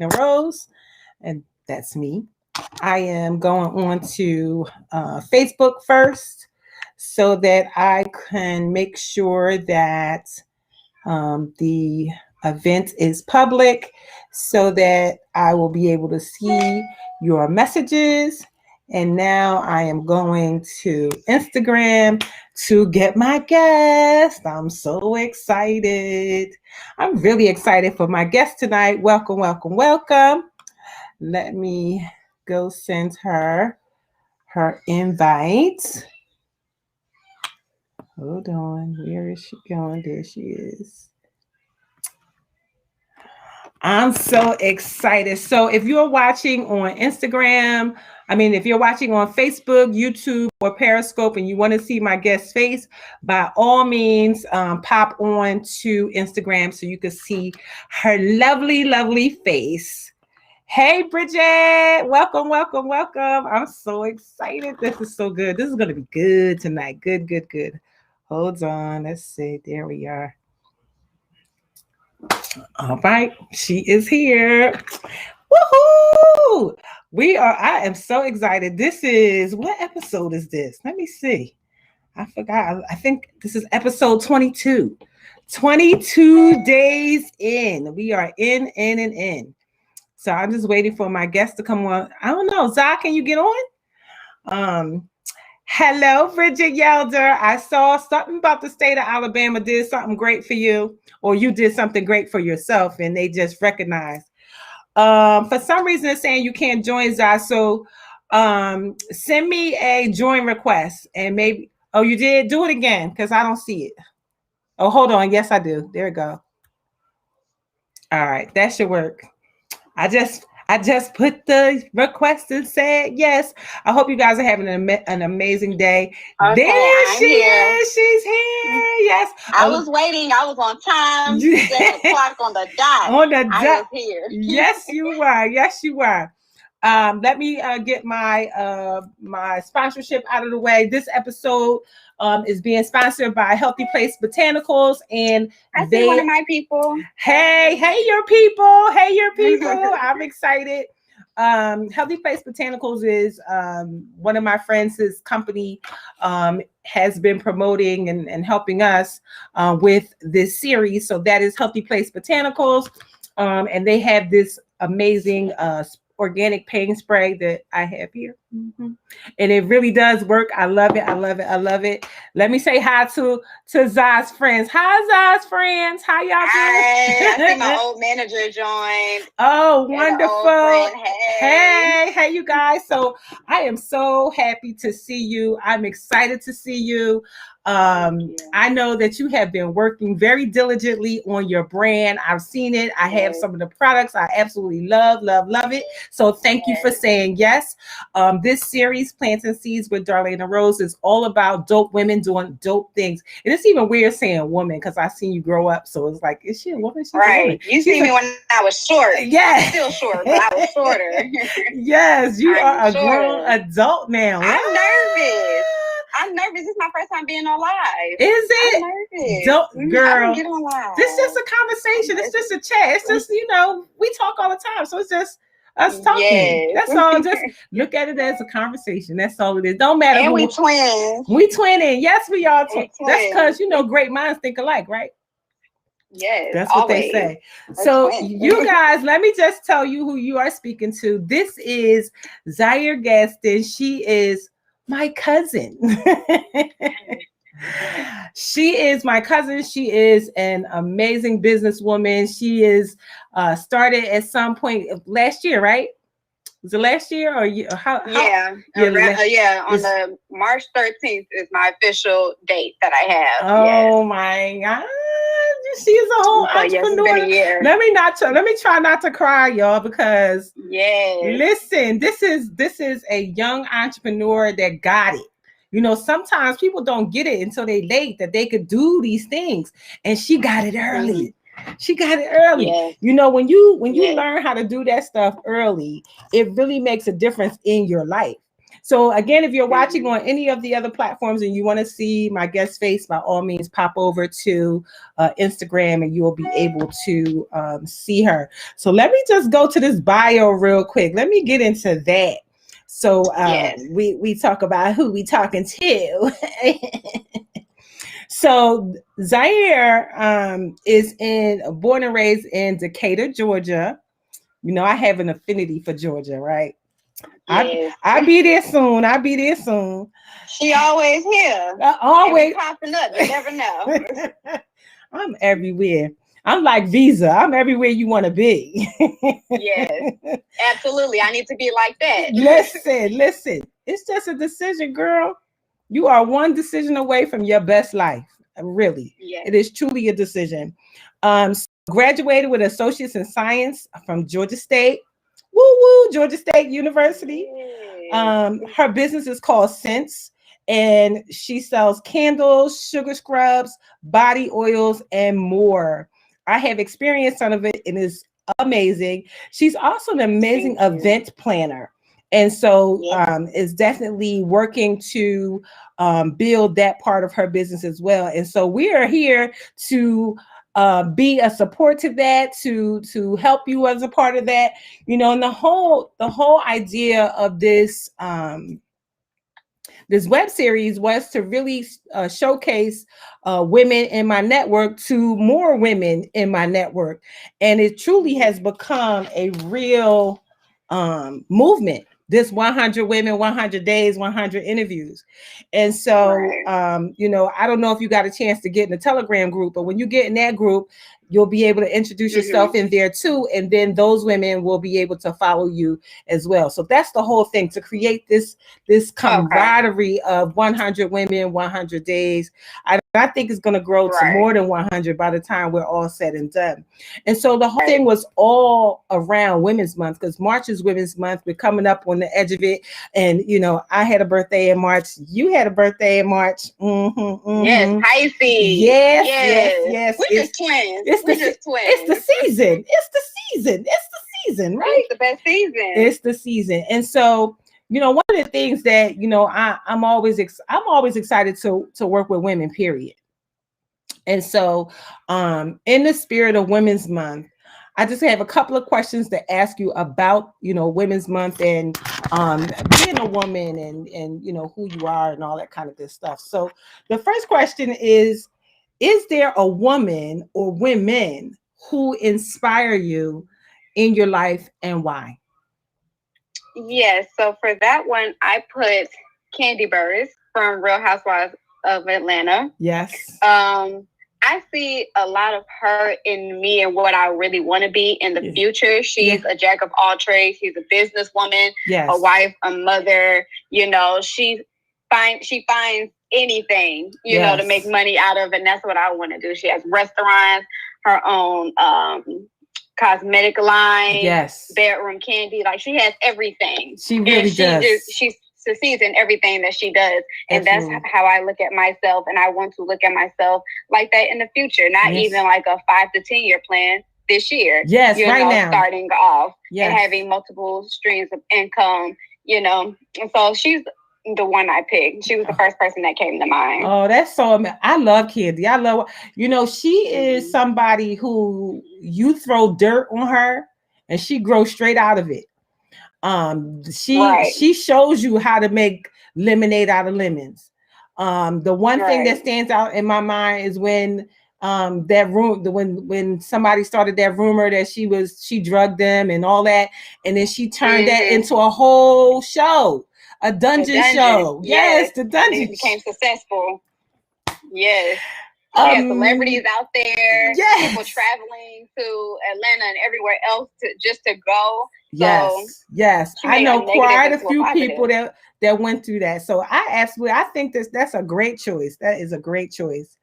Darlaina Rose, and that's me. I am going on to Facebook first so that I can make sure that the event is public so that I will be able to see your messages. And now I am going to Instagram to get my guest. I'm so excited. I'm really excited for my guest tonight. Welcome, welcome, welcome. Let me go send her invite. Hold on. Where is she going? There she is. I'm so excited. So if you're watching on Instagram, if you're watching on Facebook, YouTube, or Periscope, and you want to see my guest's face, by all means, pop on to Instagram so you can see her lovely, lovely face. Hey, Bridget, welcome, welcome, welcome. I'm so excited. This is so good. This is going to be good tonight. Good, good, good. Hold on. Let's see. There we are. All right, she is here. Woohoo! I am so excited. What episode is this? Let me see. I forgot. I think this is episode 22. 22 days in. We are in. So I'm just waiting for my guest to come on. I don't know. Zach, can you get on? Hello, Bridget Yelder. I saw something about the state of Alabama did something great for you, or you did something great for yourself, and they just recognized. For some reason, it's saying you can't join, Zach. So send me a join request, and maybe. Oh, you did? Do it again, because I don't see it. Oh, hold on. Yes, I do. There we go. All right, that should work. I just put the request and said yes. I hope you guys are having an amazing day. Okay, there she is. She's here. Yes. I was waiting. I was on time. 7 o'clock on the dot. On the dot. I was here. Yes, you were. Yes, you were. Let me get my my sponsorship out of the way. This episode is being sponsored by Healthy Place Botanicals, and I see one of my people. Hey, your people. Hey, your people. I'm excited. Healthy Place Botanicals is one of my friends' company has been promoting and helping us with this series. So that is Healthy Place Botanicals, and they have this amazing organic pain spray that I have here. Mm-hmm. And it really does work. I love it. I love it. I love it. Let me say hi to Zai's friends. Hi, Zai's friends. How y'all doing? Hi. I see my old manager joined. Oh, wonderful. Hey, you guys. So I am so happy to see you. I'm excited to see you. I know that you have been working very diligently on your brand. I've seen it. I have some of the products I absolutely love it. So thank you for saying yes. This series, Plants and Seeds with Darlaina Rose, is all about dope women doing dope things. And it's even weird saying woman because I've seen you grow up. So it's like, is she a woman? She's right. A woman. You see me when I was short. Yeah. I'm still short, but I was shorter. Yes, you are a grown adult now. I'm nervous. This is my first time being on live. Is it? I'm nervous. Girl, I don't get on live. This is just a conversation. It's just a chat. It's just, we talk all the time. So it's just us talking. Yes. That's all. Just look at it as a conversation. That's all it is. Don't matter. And we twins. We twinning. Yes, we are twins. That's because, great minds think alike, right? Yes. That's what they say. So you guys, let me just tell you who you are speaking to. This is Zaire Gaston. She is my cousin. She is my cousin. She is an amazing businesswoman. She is started at some point of last year, right? Was it last year or how? Yeah. On the March 13th is my official date that I have. Oh my God. She is a whole entrepreneur. Yes, let me try not to cry, y'all, because listen, this is a young entrepreneur that got it. Sometimes people don't get it until they late that they could do these things, and she got it early. She got it early. Yes. When you learn how to do that stuff early, it really makes a difference in your life. So again, if you're watching on any of the other platforms and you want to see my guest face, by all means, pop over to Instagram and you will be able to see her. So let me just go to this bio real quick. Let me get into that. So we talk about who we talking to. So Zaire is born and raised in Decatur, Georgia. You know, I have an affinity for Georgia, right? Yes. I'll be there soon. I'll be there soon. She always here. Always popping up. You never know. I'm everywhere. I'm like Visa. I'm everywhere you want to be. Yes, absolutely. I need to be like that. Listen. It's just a decision, girl. You are one decision away from your best life. Really. Yes. It is truly a decision. Graduated with associates in science from Georgia State. Woo woo, Georgia State University. Her business is called Sense, and she sells candles, sugar scrubs, body oils, and more. I have experienced some of it, and it's amazing. She's also an amazing event planner, and so is definitely working to build that part of her business as well. And so we are here to be a support to that, to help you as a part of that, you know. And the whole idea of this this web series was to really showcase women in my network to more women in my network, and it truly has become a real movement. This 100 women, 100 days, 100 interviews. And so, you know, I don't know if you got a chance to get in the Telegram group, but when you get in that group, you'll be able to introduce yourself in there too. And then those women will be able to follow you as well. So that's the whole thing, to create this camaraderie of 100 women, 100 days. I think it's going to grow to more than 100 by the time we're all said and done. And so the whole thing was all around Women's Month, because March is Women's Month. We're coming up on the edge of it. And, you know, I had a birthday in March. You had a birthday in March. Yes, Pisces. Yes. We're just twins. It's the season. It's the season, right? It's the best season. It's the season. And so, you know, one of the things that, you know, I'm always excited to work with women, period. And so in the spirit of Women's Month, I just have a couple of questions to ask you about, you know, Women's Month and being a woman and, you know, who you are and all that kind of good stuff. So the first question is there a woman or women who inspire you in your life, and why? Yes. So for that one, I put Candy Burris from Real Housewives of Atlanta. Yes. I see a lot of her in me and what I really want to be in the future. She's a jack of all trades. She's a businesswoman, a wife, a mother. You know, she finds anything, you know, to make money out of, and that's what I want to do. She has restaurants, her own cosmetic line, bedroom candy. Like, she has everything. She really does. She succeeds in everything that she does. And that's how I look at myself. And I want to look at myself like that in the future. Not even like a 5 to 10 year plan this year. Yes, you right know, now. Starting off and having multiple streams of income, you know. And so she's the one I picked. She was the first person that came to mind. Oh, that's so amazing. I love Candy. I love, you know, she is somebody who you throw dirt on her and she grows straight out of it. She shows you how to make lemonade out of lemons. The one thing that stands out in my mind is when when somebody started that rumor that she drugged them and all that, and then she turned that into a whole show, a dungeon show. Yes, the dungeon. It became successful. Yes. She has celebrities out there, people traveling to Atlanta and everywhere else just to go. Yes. I know quite a few people that went through that. So I think that's a great choice. That is a great choice.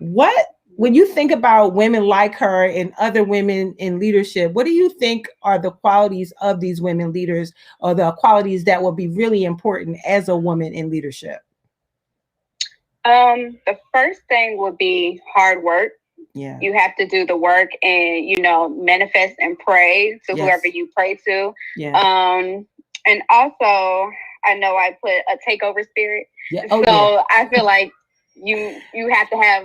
When you think about women like her and other women in leadership, what do you think are the qualities of these women leaders, or the qualities that will be really important as a woman in leadership? The first thing would be hard work. Yeah. You have to do the work and, you know, manifest and pray to whoever you pray to. Yeah. And also, I know I put a takeover spirit. Yeah. I feel like you have to have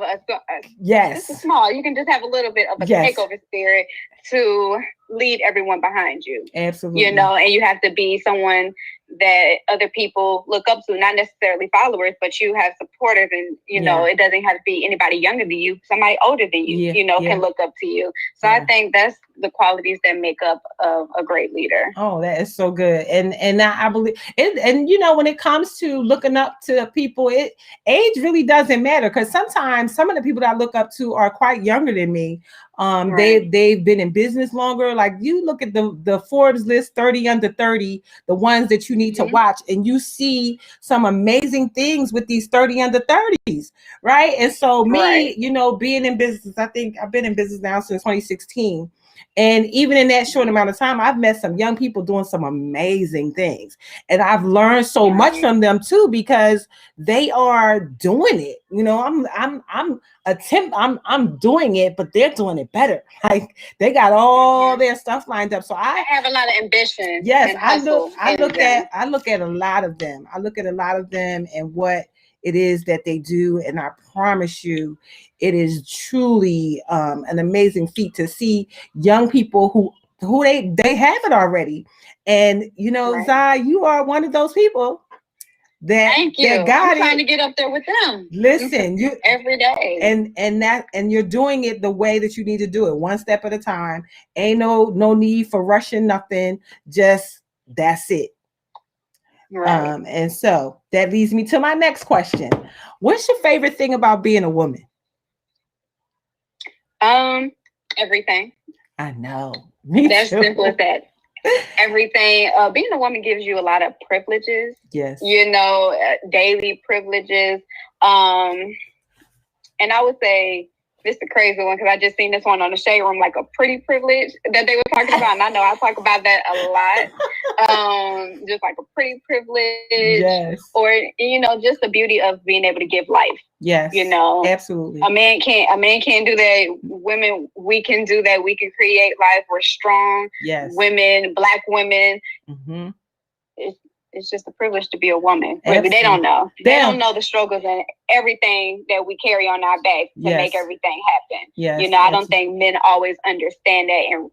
just a small. You can just have a little bit of a takeover spirit to lead everyone behind you. Absolutely. And you have to be someone that other people look up to, not necessarily followers, but you have supporters, and it doesn't have to be anybody younger than you. Somebody older than you, can look up to you. So I think that's the qualities that make up a great leader. Oh, that is so good. And I believe it. And when it comes to looking up to people, age really doesn't matter, because sometimes some of the people that I look up to are quite younger than me. Right. They've been in business longer. Like, you look at the Forbes list, 30 under 30, the ones that you need to watch, and you see some amazing things with these 30 under 30s, right? And so me, being in business, I think I've been in business now since 2016. And even in that short amount of time, I've met some young people doing some amazing things. And I've learned so much from them too, because they are doing it. I'm doing it, but they're doing it better. Like, they got all their stuff lined up. So I have a lot of ambition. Yes, I look at a lot of them. I look at a lot of them and what it is that they do, and I promise you, it is truly an amazing feat to see young people who they have it already. And Zai, you are one of those people that Thank you. I'm trying to get up there with them. Listen, you every day, and you're doing it the way that you need to do it, one step at a time. Ain't no need for rushing nothing. Just that's it. Right. And so that leads me to my next question. What's your favorite thing about being a woman? Everything. I know. That's simple as that. Everything. Being a woman gives you a lot of privileges. Yes. Daily privileges. And I would say this is a crazy one, because I just seen this one on the Shade Room, like a pretty privilege that they were talking about. And I know I talk about that a lot. Just like a pretty privilege. Yes. Or, just the beauty of being able to give life. Yes. Absolutely. A man can't do that. Women, we can do that. We can create life. We're strong. Yes. Women, Black women. Mm-hmm. It's just a privilege to be a woman. Really, they don't know. They don't know the struggles and everything that we carry on our back to make everything happen. Yes. I don't think men always understand that and,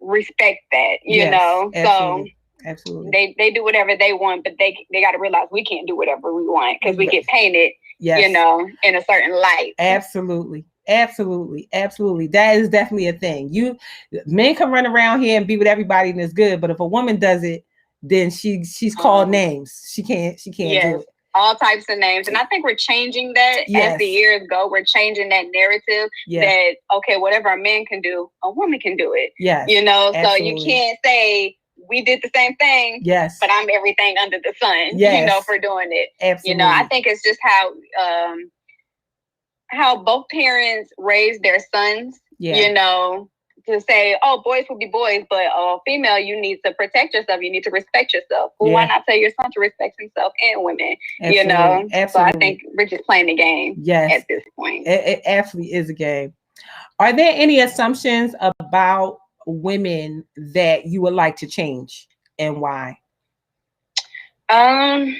respect that, Absolutely. So absolutely. They do whatever they want, but they got to realize we can't do whatever we want, because we get painted, in a certain light. Absolutely. That is definitely a thing. Men can run around here and be with everybody and it's good, but if a woman does it, then she's called names. She can't do it. All types of names. And I think we're changing that as the years go. We're changing that narrative that, okay, whatever a man can do, a woman can do it. Yes. So you can't say we did the same thing, but I'm everything under the sun, for doing it. Absolutely. I think it's just how both parents raise their sons, to say, oh, boys will be boys, but female, you need to protect yourself. You need to respect yourself. Well, why not tell your son to respect himself and women? Absolutely. So I think we're just playing the game at this point. It absolutely is a game. Are there any assumptions about women that you would like to change, and why? I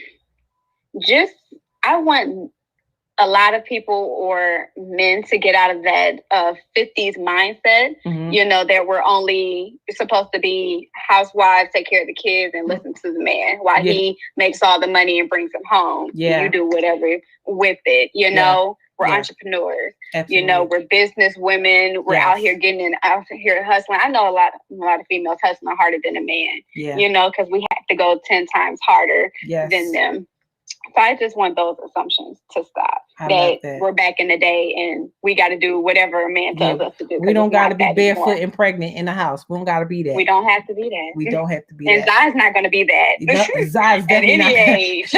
want a lot of people or men to get out of that 50s mindset, that we're only supposed to be housewives, take care of the kids, and listen to the man while he makes all the money and brings them home. Yeah. You do whatever with it, We're entrepreneurs. Absolutely. We're business women. We're out here out here hustling. I know a lot of females hustling harder than a man, because we have to go 10 times harder than them. So I just want those assumptions to stop. That we're back in the day and we got to do whatever a man tells us to do. We don't got to be barefoot and pregnant in the house. We don't got to be that. We don't have to be that. We don't have to be and that. And Zai's not going to be that. Zai's at any age.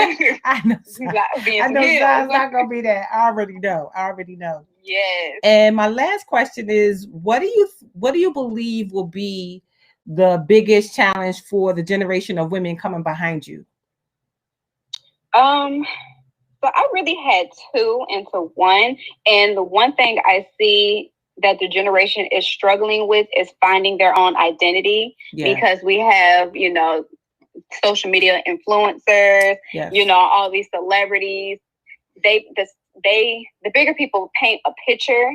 I know Zai's not going to be that. I already know. Yes. And my last question is, what do you believe will be the biggest challenge for the generation of women coming behind you? So I really had two into one. And the one thing I see that the generation is struggling with is finding their own identity, because we have, social media influencers, you know, all these celebrities, the bigger people paint a picture,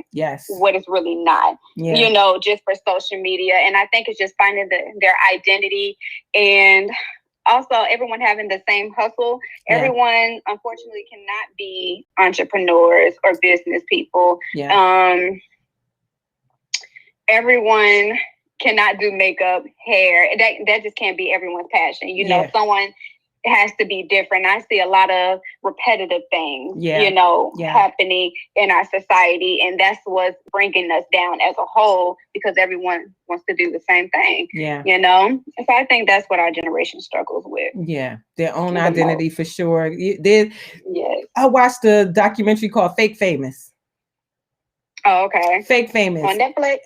what is really not, you know, just for social media. And I think it's just finding their identity, and also everyone having the same hustle. Everyone, unfortunately, cannot be entrepreneurs or business people. Everyone cannot do makeup, hair. That just can't be everyone's passion. You know, someone has to be different. I see a lot of repetitive things, you know, happening in our society. And that's what's bringing us down as a whole, because everyone wants to do the same thing, you know? And so I think that's what our generation struggles with. Yeah, their own identity for sure. I watched a documentary called Fake Famous. Oh, okay. Fake Famous. On Netflix?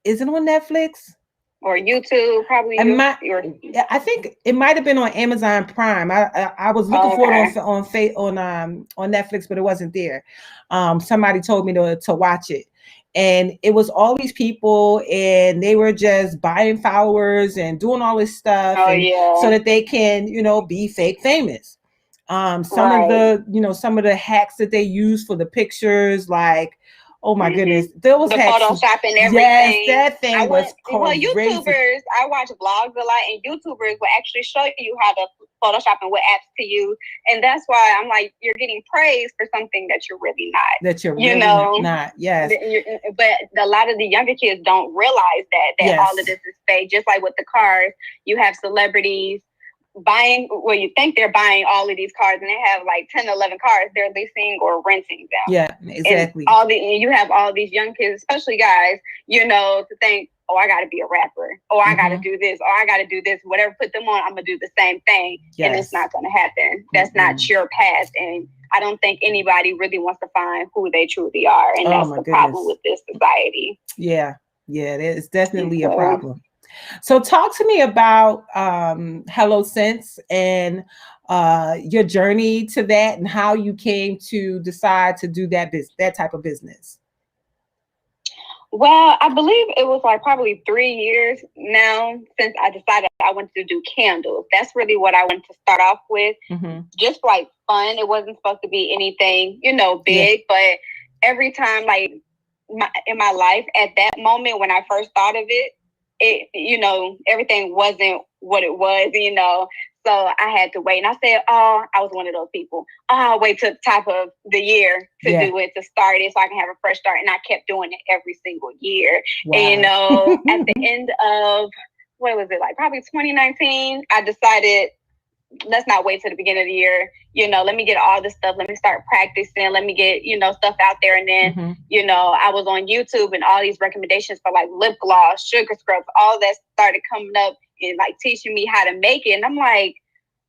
Is it on Netflix? Or YouTube, probably. I think it might have been on Amazon Prime. I was looking for it on Netflix, but it wasn't there. Somebody told me to watch it, and it was all these people, and they were just buying followers and doing all this stuff, so that they can, you know, be fake famous. Some of the hacks that they use for the pictures, like, oh my goodness, there was the Photoshop and everything. Yes, that thing was crazy. Well, YouTubers, I watch vlogs a lot, and YouTubers will actually show you how to Photoshop and what apps to use. And that's why I'm like, you're getting praise for something that you're really not. That you're really not. Yes. But a lot of the younger kids don't realize that all of this is fake. Just like with the cars, you have celebrities buying, well, you think they're buying all of these cars, and they have like 10, 11 cars they're leasing or renting them. Yeah, exactly. And you have all these young kids, especially guys, you know, to think, oh, I got to be a rapper. Oh, I got to do this. Oh, I got to do this. Whatever put them on, I'm going to do the same thing. And it's not going to happen. That's not your path. And I don't think anybody really wants to find who they truly are. And that's the problem with this society. Yeah, it's definitely a problem. So talk to me about Hello Sense and your journey to that, and how you came to decide to do that type of business. Well, I believe it was like probably 3 years now since I decided I wanted to do candles. That's really what I wanted to start off with. Just like fun. It wasn't supposed to be anything, you know, big, but every time, like in my life at that moment when I first thought of it, you know, everything wasn't what it was, you know, so I had to wait. And I said, I was one of those people. I'll wait till the top of the year to do it, to start it, so I can have a fresh start. And I kept doing it every single year. Wow. And, you know, at the end of, what was it, like probably 2019, I decided, let's not wait till the beginning of the year. You know, let me get all this stuff. Let me start practicing. Let me get, you know, stuff out there. And then, you know, I was on YouTube, and all these recommendations for like lip gloss, sugar scrubs, all that started coming up and like teaching me how to make it. And I'm like,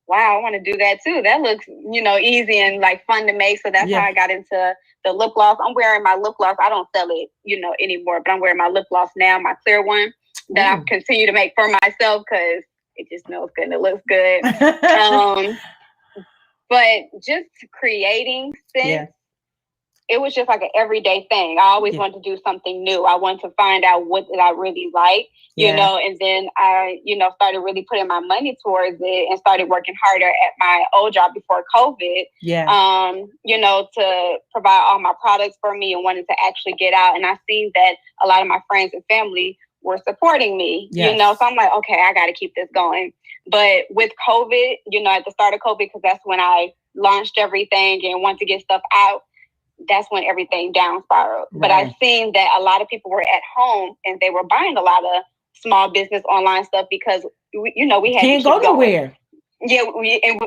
wow, I want to do that too. That looks, you know, easy and like fun to make. So that's how I got into the lip gloss. I'm wearing my lip gloss. I don't sell it, you know, anymore, but I'm wearing my lip gloss now, my clear one that I continue to make for myself, because it just smells good and it looks good. But just creating scents, it was just like an everyday thing. I always wanted to do something new. I wanted to find out what did I really like, you know, and then I, you know, started really putting my money towards it and started working harder at my old job before COVID, you know, to provide all my products for me, and wanted to actually get out. And I seen that a lot of my friends and family were supporting me, you know, so I'm like, okay, I got to keep this going. But with COVID, you know, at the start of COVID, because that's when I launched everything and wanted to get stuff out, that's when everything down spiraled. But I've seen that a lot of people were at home and they were buying a lot of small business online stuff, because, you know, we had can't go nowhere. Yeah,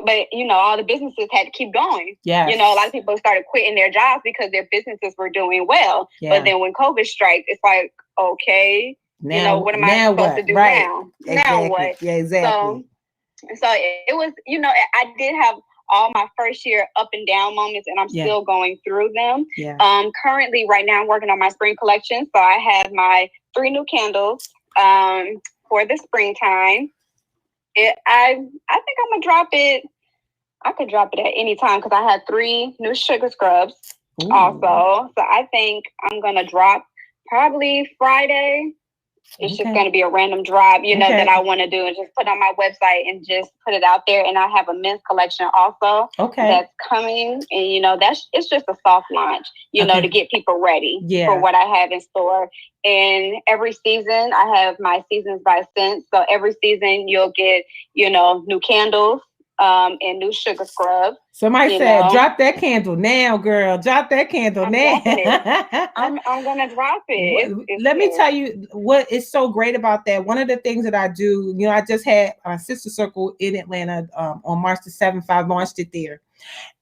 but you know, all the businesses had to keep going. Yeah, you know, a lot of people started quitting their jobs because their businesses were doing well. But then when COVID strikes, it's like, okay, now, you know, what am I supposed to do now? Exactly. Now what? Yeah, exactly. So it was, you know, I did have all my first year up and down moments, and I'm still going through them. Currently, right now, I'm working on my spring collection. So I have my 3 new candles for the springtime. I think I'm gonna drop it. I could drop it at any time, because I had 3 new sugar scrubs also. So I think I'm gonna drop probably Friday. It's just going to be a random drop, that I want to do, and just put on my website and just put it out there. And I have a men's collection also that's coming. And, it's just a soft launch, to get people ready for what I have in store. And every season I have my seasons by scent. So every season you'll get, new candles. And new sugar scrub. Somebody said, drop that candle now, girl. Drop that candle now. I'm going to drop it. Let me tell you what is so great about that. One of the things that I do, I just had a sister circle in Atlanta on March the 7th. I launched it there.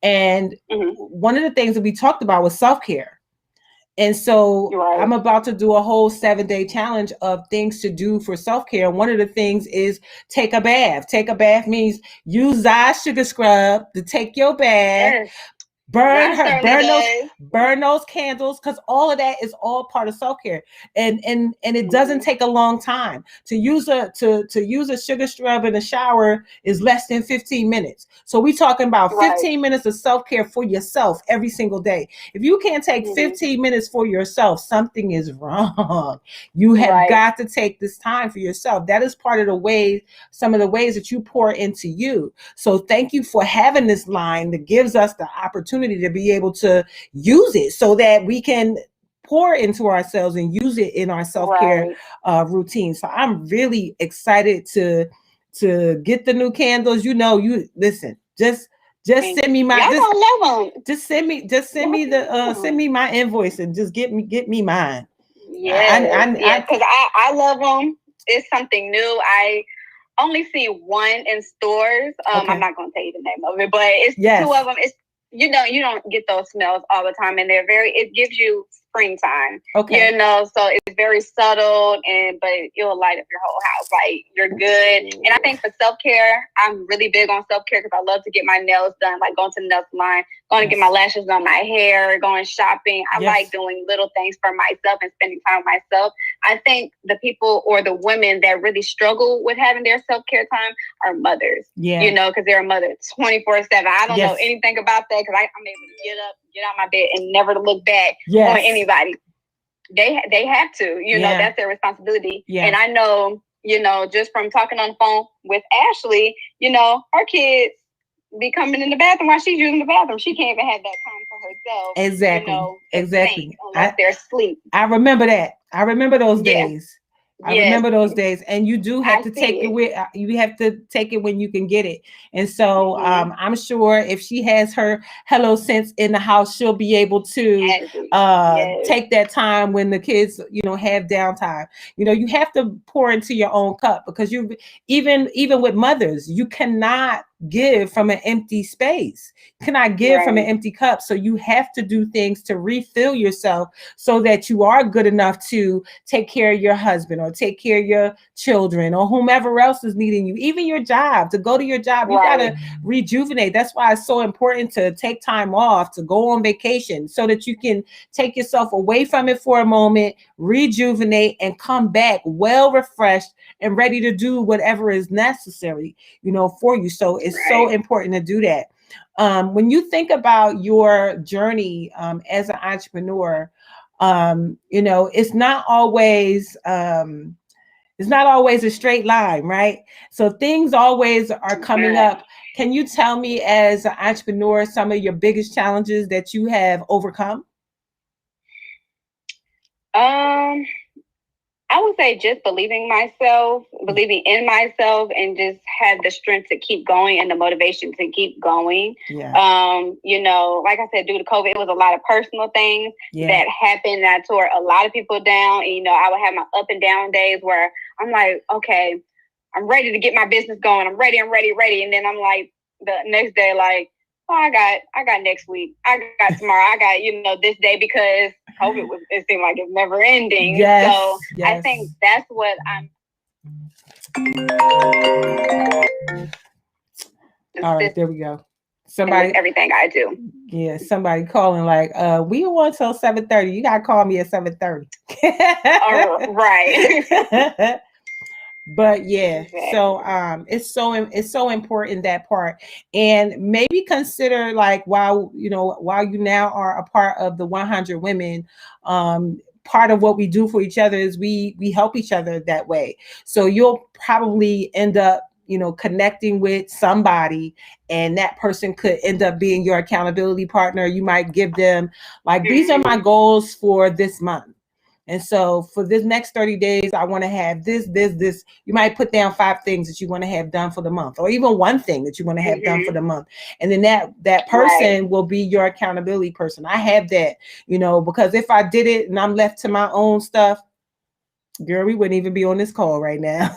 And one of the things that we talked about was self-care. And so I'm about to do a whole 7-day challenge of things to do for self-care. And one of the things is take a bath. Take a bath means use Zai sugar scrub to take your bath. Yes. Burn those candles, because all of that is all part of self-care, and it doesn't take a long time to use a sugar scrub in the shower is less than 15 minutes. So we're talking about 15 minutes of self-care for yourself every single day. If you can't take 15 minutes for yourself, something is wrong. You have got to take this time for yourself. That is part of some of the ways that you pour into you. So thank you for having this line that gives us the opportunity to be able to use it so that we can pour into ourselves and use it in our self-care routine. So I'm really excited to get the new candles. You listen, just send me my just send me send me my invoice and just get me mine. Yeah, because I love them. It's something new. I only see one in stores. I'm not going to tell you the name of it, but it's two of them. It's you don't get those smells all the time, and it gives you springtime. Okay. So it's very subtle, but it'll light up your whole house. Like, you're good. And I think for self-care, I'm really big on self-care because I love to get my nails done, like going to the nail salon, going to get my lashes done, my hair, going shopping. I like doing little things for myself and spending time with myself. I think the people or the women that really struggle with having their self-care time are mothers. Yeah. Because they're a mother 24/7. I don't know anything about that because I'm able to get up, get out my bed, and never to look back on anybody. They have to, that's their responsibility. Yeah. And I know, just from talking on the phone with Ashley, her kids be coming in the bathroom while she's using the bathroom. She can't even have that time for herself. Exactly. Exactly. Unless they're asleep. I remember that. I remember those days. I remember those days, and you do have to take it with you have to take it when you can get it. And so I'm sure if she has her Hello Sense in the house, she'll be able to take that time when the kids, have downtime. You have to pour into your own cup, because you even with mothers, you cannot give from an empty space. You cannot give from an empty cup. So you have to do things to refill yourself so that you are good enough to take care of your husband or take care of your children or whomever else is needing you, even your job, to go to your job. You got to rejuvenate. That's why it's so important to take time off, to go on vacation, so that you can take yourself away from it for a moment, rejuvenate, and come back well refreshed and ready to do whatever is necessary, for you. So it's so important to do that. When you think about your journey as an entrepreneur, it's not always a straight line, right? So things always are coming up. Can you tell me, as an entrepreneur, some of your biggest challenges that you have overcome? I would say just believing in myself, and just have the strength to keep going and the motivation to keep going. Yeah. Like I said, due to COVID, it was a lot of personal things that happened that tore a lot of people down. And, I would have my up and down days where I'm like, okay, I'm ready to get my business going. I'm ready. And then I'm like, the next day, like, oh, I got next week. I got tomorrow. I got, this day, because COVID it seemed like it's never ending. Yes, so I think that's what I'm. All right, there we go. Somebody, everything I do. Yeah, somebody calling like, we want till 7:30. You gotta call me at 7:30. Right. But so it's so important, that part. And maybe consider, like, while you now are a part of the 100 Women, part of what we do for each other is we help each other that way. So you'll probably end up, connecting with somebody, and that person could end up being your accountability partner. You might give them like, these are my goals for this month. And so for this next 30 days, I want to have this. You might put down 5 things that you want to have done for the month, or even one thing that you want to have done for the month. And then that person will be your accountability person. I have that, because if I did it and I'm left to my own stuff, girl, we wouldn't even be on this call right now.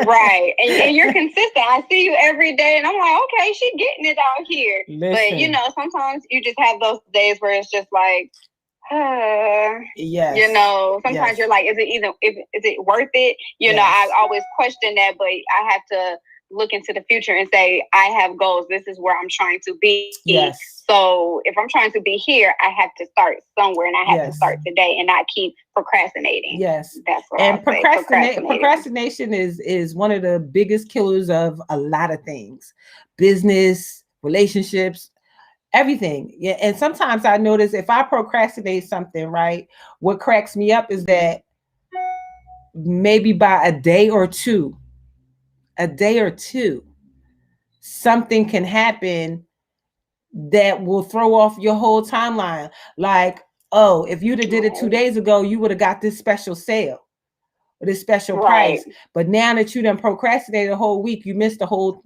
Right. And you're consistent. I see you every day and I'm like, okay, she's getting it out here. Listen. But, sometimes you just have those days where it's just like, yes. Sometimes you're like, is it worth it? I always question that, but I have to look into the future and say, I have goals. This is where I'm trying to be. Yes. So if I'm trying to be here, I have to start somewhere, and I have to start today and not keep procrastinating. Yes. That's what and procrastination is one of the biggest killers of a lot of things. Business, relationships, everything. Yeah. And sometimes I notice if I procrastinate something, right, what cracks me up is that maybe by a day or two, something can happen that will throw off your whole timeline. Like, oh, if you'd have did it 2 days ago, you would have got this special sale or this special price. But now that you done procrastinated a whole week, you missed the whole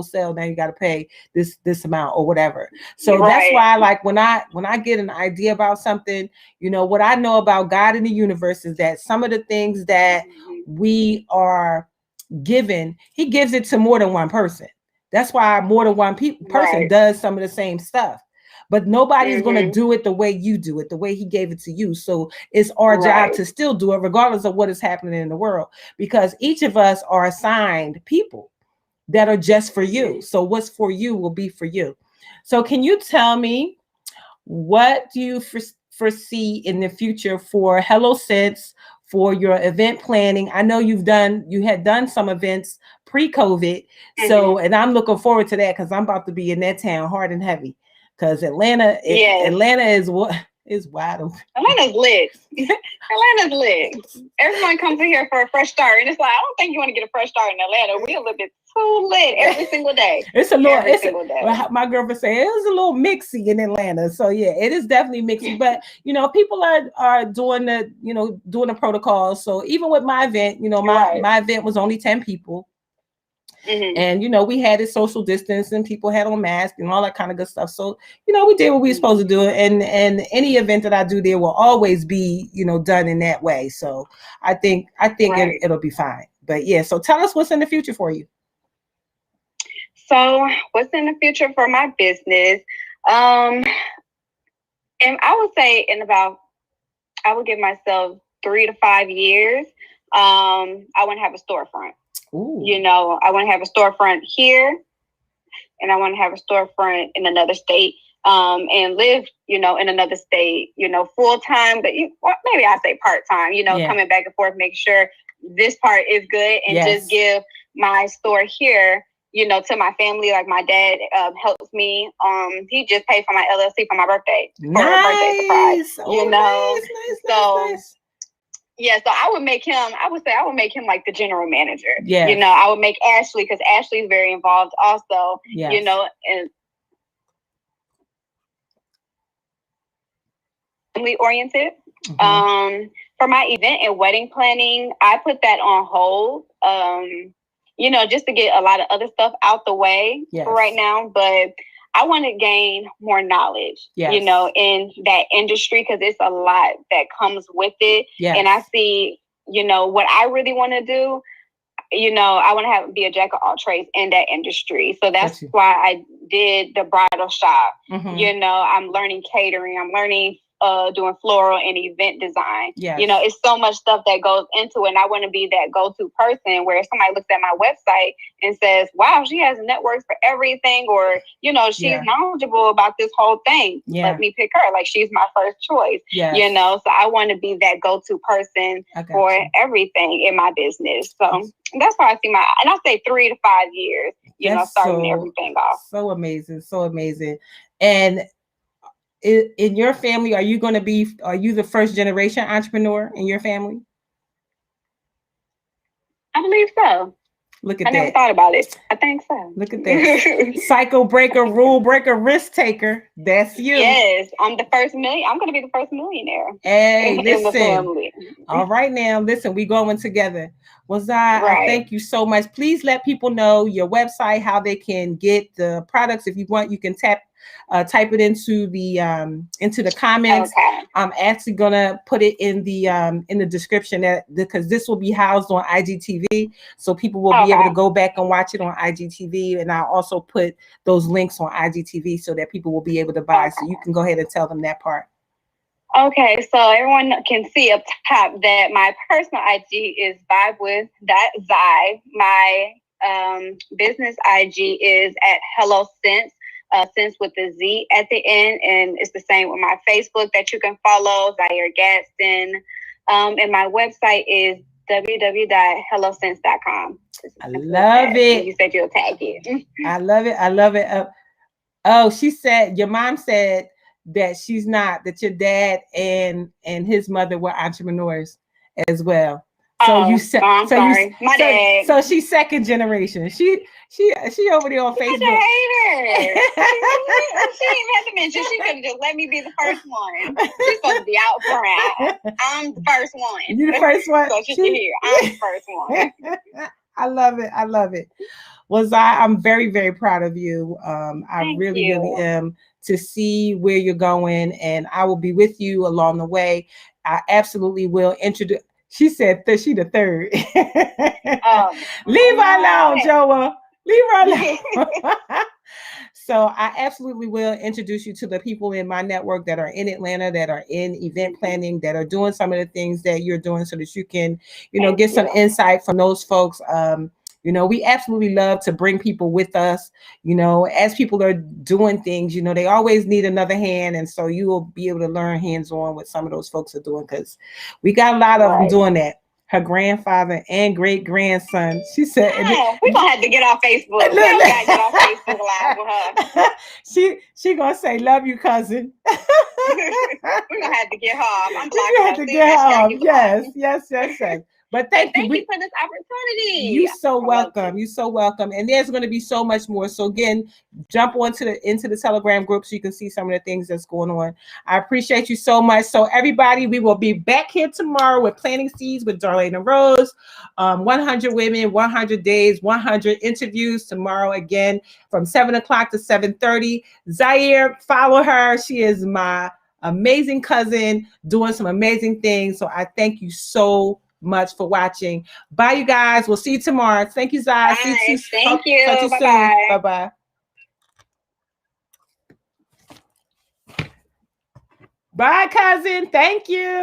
sale. Now you got to pay this amount or whatever. So that's why, like, when I get an idea about something, what I know about God and the universe is that some of the things that we are given, he gives it to more than one person. That's why more than one person does some of the same stuff. But nobody's going to do it the way you do it, the way he gave it to you. So it's our job to still do it, regardless of what is happening in the world, because each of us are assigned people that are just for you. So what's for you will be for you. So can you tell me, what do you foresee in the future for Hello Sense, for your event planning? I know you had done some events pre-COVID. So, and I'm looking forward to that because I'm about to be in that town hard and heavy. Because Atlanta is what is wide open. Atlanta's lit. Atlanta's lit. Everyone comes in here for a fresh start, and it's like, I don't think you want to get a fresh start in Atlanta. We're a little bit too lit every single day. It's a little. My girlfriend said it was a little mixy in Atlanta. So yeah, it is definitely mixy. But people are doing the protocols. So even with my event, my event was only 10 people. And we had it social distance, and people had on masks and all that kind of good stuff. So we did what we were supposed to do, and any event that I do there will always be done in that way. So I think it'll be fine. But yeah, so tell us what's in the future for you. So what's in the future for my business? And I would say I would give myself 3 to 5 years. I want to have a storefront. Ooh. I want to have a storefront here, and I want to have a storefront in another state, and live, in another state, full time, but maybe I say part time, coming back and forth, make sure this part is good, and just give my store here, to my family. Like my dad helps me. He just paid for my LLC for my birthday, for a birthday surprise. Nice. Yeah, so I would make him like the general manager. Yeah. I would make Ashley, because Ashley's very involved also, and family oriented. For my event and wedding planning, I put that on hold, just to get a lot of other stuff out the way for right now. But I want to gain more knowledge, in that industry, because it's a lot that comes with it. Yes. And I see, what I really want to do, I want to be a jack of all trades in that industry. So that's why I did the bridal shop. I'm learning catering. I'm learning doing floral and event design. Yes. It's so much stuff that goes into it. And I want to be that go-to person where somebody looks at my website and says, wow, she has networks for everything, or, she's knowledgeable about this whole thing. Yeah. Let me pick her. Like, she's my first choice. Yes. So I want to be that go-to person for everything in my business. So that's why I see and I say 3 to 5 years, starting everything off. So amazing. So amazing. And in your family, are you the first generation entrepreneur in your family? I believe so. Look at that. I never thought about it. I think so. Look at that. Cycle breaker, rule breaker, risk taker. That's you. Yes, I'm the first million. I'm going to be the first millionaire. Hey, listen. In the family. All right, now listen. We going together. Well, I thank you so much. Please let people know your website, how they can get the products. If you want, you can type it into the comments. Okay. I'm actually gonna put it in the description because this will be housed on IGTV, so people will be able to go back and watch it on IGTV. And I'll also put those links on IGTV so that people will be able to buy. So you can go ahead and tell them that part. Okay, so everyone can see up top that my personal IG is vibewith.zai. My business IG is at Hello Sense. Sense with the Z at the end, and it's the same with my Facebook that you can follow, Zaire Gadsden. And my website is www.hellosense.com. I love it. You said you'll tag it. I love it. I love it. Oh, she said your mom said that that your dad and his mother were entrepreneurs as well. So you said, I'm sorry. My dad. So she's second generation. She over there on Facebook. I hate her. She didn't have to mention. She could have just let me be the first one. She's supposed to be out front. I'm the first one. You the first one. So she can hear. I'm the first one. I love it. I love it. Well, Zai, I'm very, very proud of you. I really am, to see where you're going, and I will be with you along the way. I absolutely will introduce. She said she the third. Leave her alone, Joa. Leave her alone. So I absolutely will introduce you to the people in my network that are in Atlanta, that are in event planning, that are doing some of the things that you're doing, so that you can, get some insight from those folks. We absolutely love to bring people with us, as people are doing things, they always need another hand. And so you will be able to learn hands-on what some of those folks are doing, because we got a lot of them doing that. Her grandfather and great grandson. She said, "We're gonna have to get off Facebook. We gotta get off Facebook Live with her." She gonna say, "Love you, cousin." We're gonna have to get her off. I'm blocking her. Have to get her off. Yes. But thank you for this opportunity. You're so welcome. You're so welcome. And there's going to be so much more. So again, jump into the Telegram group so you can see some of the things that's going on. I appreciate you so much. So everybody, we will be back here tomorrow with Planting Seeds with Darlaina Rose. 100 women, 100 days, 100 interviews tomorrow again from 7 o'clock to 7:30. Zaire, follow her. She is my amazing cousin doing some amazing things. So I thank you so much for watching. Bye, you guys. We'll see you tomorrow. Thank you, Zai. Thank you. Bye-bye. Bye-bye. Bye, cousin. Thank you.